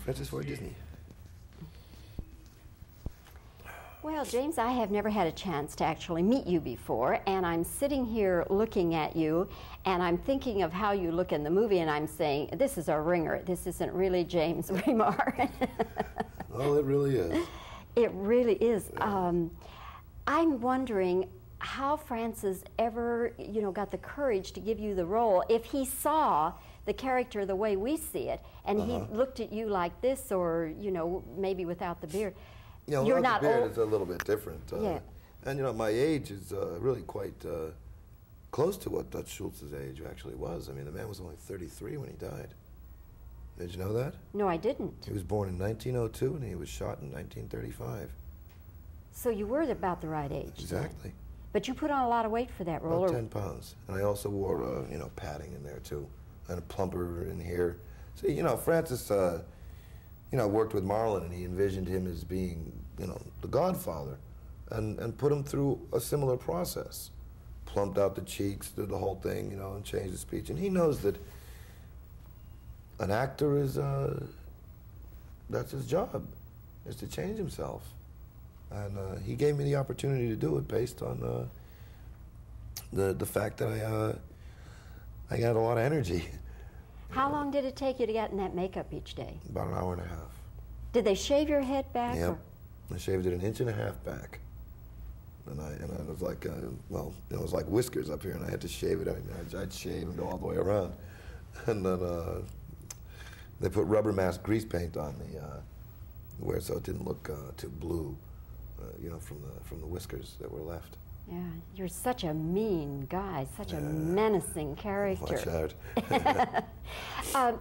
Francis Ford Disney. Well, James, I have never had a chance to actually meet you before, and I'm sitting here looking at you, and I'm thinking of how you look in the movie, and I'm saying, this is a ringer. This isn't really James Remar. Well, it really is. It really is. Yeah. I'm wondering how Francis ever, got the courage to give you the role. If he saw the character the way we see it, and he looked at you like this, or, maybe without the beard. You're not the beard old. is a little bit different. Yeah. And, my age is really quite close to what Dutch Schultz's age actually was. I mean, the man was only 33 when he died. Did you know that? No, I didn't. He was born in 1902, and he was shot in 1935. So you were about the right age. Exactly. Then. But you put on a lot of weight for that role. About 10 pounds. And I also wore, padding in there, too, and a plumper in here. See, Francis, worked with Marlon, and he envisioned him as being, the godfather, and put him through a similar process. Plumped out the cheeks, did the whole thing, and changed the speech. And he knows that an actor is, that's his job, is to change himself. And he gave me the opportunity to do it based on the fact that I got a lot of energy. How long did it take you to get in that makeup each day? About an hour and a half. Did they shave your head back? Yep. I shaved it 1.5 inches back. And I was like, it was like whiskers up here, and I had to shave it. I mean, I'd shave and go all the way around. And then they put rubber mask grease paint on me, so it didn't look too blue, from the whiskers that were left. Yeah, you're such a mean guy, such a menacing character. Watch out.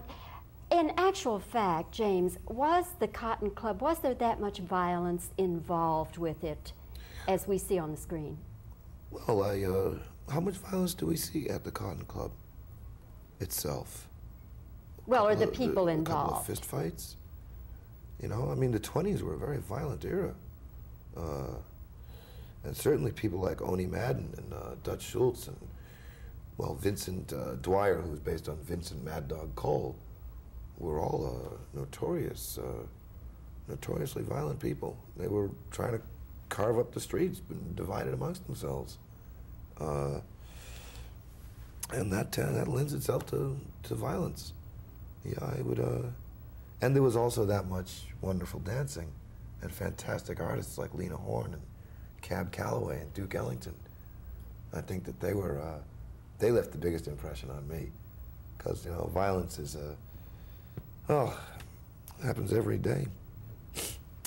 In actual fact, James, was the Cotton Club, was there that much violence involved with it as we see on the screen? Well, how much violence do we see at the Cotton Club itself? Well, or the people involved? A couple of fist fights. I mean, the 20s were a very violent era. And certainly people like Oni Madden and Dutch Schultz and, Vincent Dwyer, who was based on Vincent Mad Dog Cole, were all notoriously violent people. They were trying to carve up the streets and divide it amongst themselves. And that lends itself to violence. Yeah, I would, and there was also that much wonderful dancing and fantastic artists like Lena Horne and Cab Calloway and Duke Ellington. I think that they left the biggest impression on me, because violence is happens every day.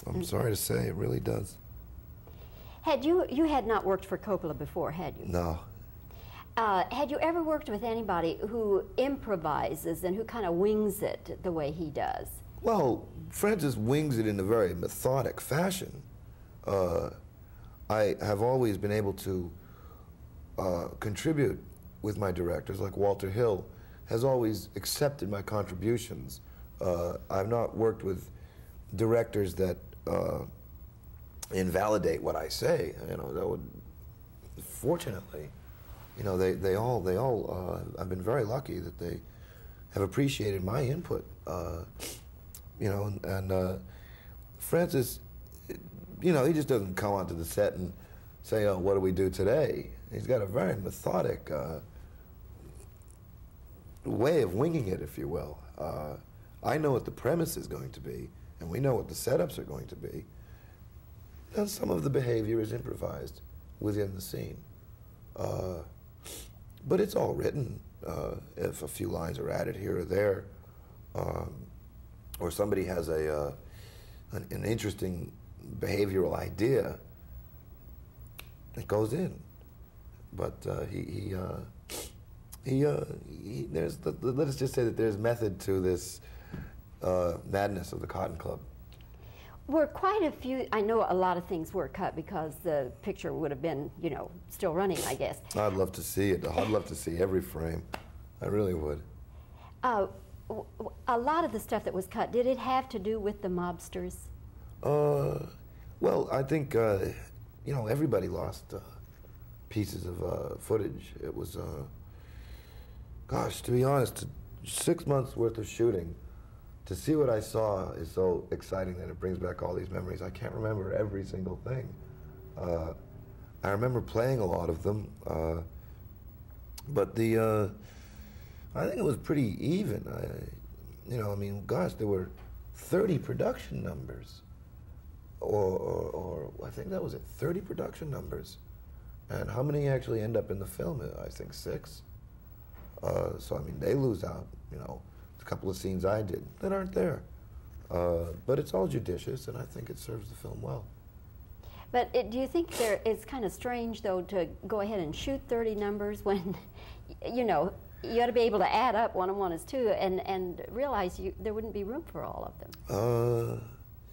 I'm sorry to say, it really does. You had not worked for Coppola before, had you? No. Had you ever worked with anybody who improvises and who kind of wings it the way he does? Well, Francis wings it in a very methodic fashion. I have always been able to contribute with my directors, like Walter Hill has always accepted my contributions. I've not worked with directors that invalidate what I say. That would, fortunately, they all. I've been very lucky that they have appreciated my input. And Francis, he just doesn't come onto the set and say, "Oh, what do we do today?" He's got a very methodic way of winging it, if you will. I know what the premise is going to be, and we know what the setups are going to be. And some of the behavior is improvised within the scene. But it's all written. If a few lines are added here or there, or somebody has an interesting behavioral idea, it goes in. But let's just say that there's method to this madness of the Cotton Club. Were quite a few, I know a lot of things were cut because the picture would have been, still running, I guess. I'd love to see it. I'd love to see every frame. I really would. A lot of the stuff that was cut, did it have to do with the mobsters? Well, I think, everybody lost pieces of footage. It was, gosh, to be honest, 6 months worth of shooting to see what I saw is so exciting that it brings back all these memories. I can't remember every single thing. I remember playing a lot of them, but I think it was pretty even. I mean, gosh, there were 30 production numbers, or I think that was it, 30 production numbers. And how many actually end up in the film? I think 6. So, I mean, they lose out, a couple of scenes I did that aren't there. But it's all judicious, and I think it serves the film well. But do you think it's kind of strange, though, to go ahead and shoot 30 numbers when, you got to be able to add up 1 and 1 is 2 and realize there wouldn't be room for all of them?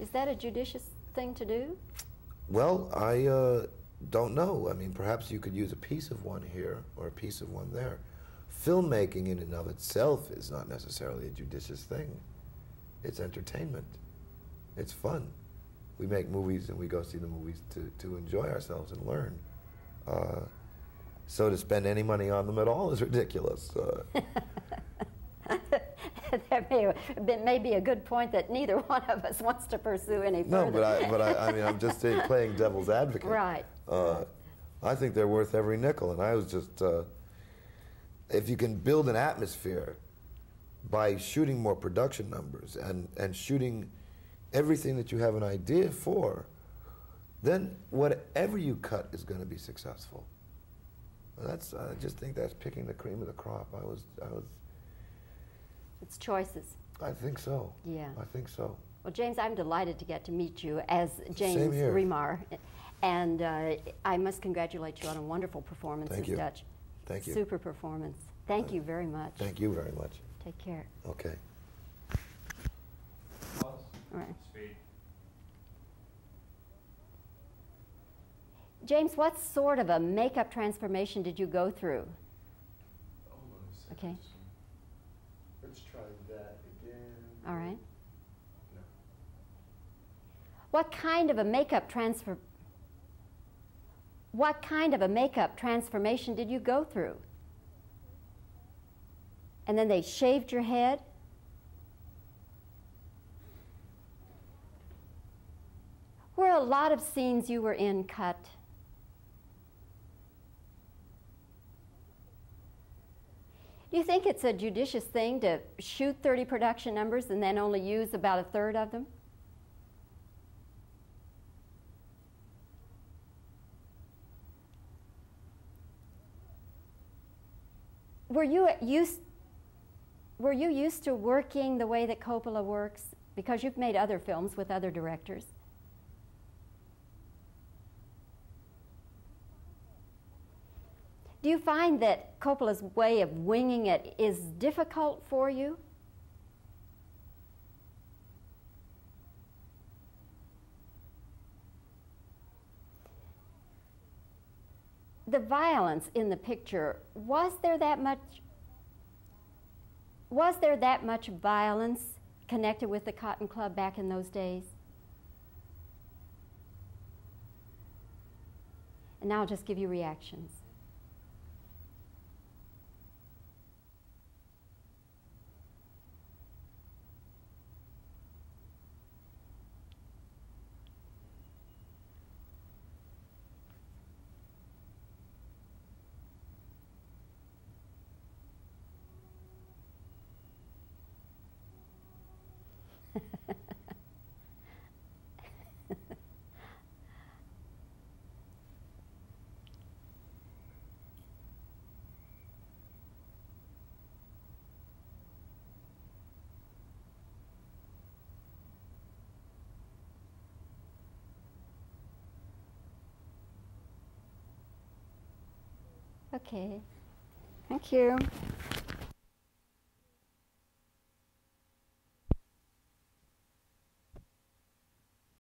Is that a judicious thing to do? Well, I don't know. I mean, perhaps you could use a piece of one here or a piece of one there. Filmmaking in and of itself is not necessarily a judicious thing. It's entertainment. It's fun. We make movies and we go see the movies to enjoy ourselves and learn. So to spend any money on them at all is ridiculous. That may be a good point that neither one of us wants to pursue any further. No, but I mean, I'm just playing devil's advocate. Right. I think they're worth every nickel, and I was just, if you can build an atmosphere by shooting more production numbers and shooting everything that you have an idea for, then whatever you cut is going to be successful. I just think that's picking the cream of the crop. It's choices. I think so. Yeah. I think so. Well, James, I'm delighted to get to meet you as James Same here. Remar. And I must congratulate you on a wonderful performance Thank as you. Dutch. Thank you. Super performance. Thank you very much. Thank you very much. Take care. Okay. All right. Speed. James, what sort of a makeup transformation did you go through? Hold on a second. Okay. Let's try that again. All right. No. What kind of a makeup transformation did you go through? And then they shaved your head? Were a lot of scenes you were in cut? Do you think it's a judicious thing to shoot 30 production numbers and then only use about 1/3 of them? Were you used to working the way that Coppola works? Because you've made other films with other directors. Do you find that Coppola's way of winging it is difficult for you? The violence in the picture, was there that much violence connected with the Cotton Club back in those days? And now I'll just give you reactions. Okay. Thank you.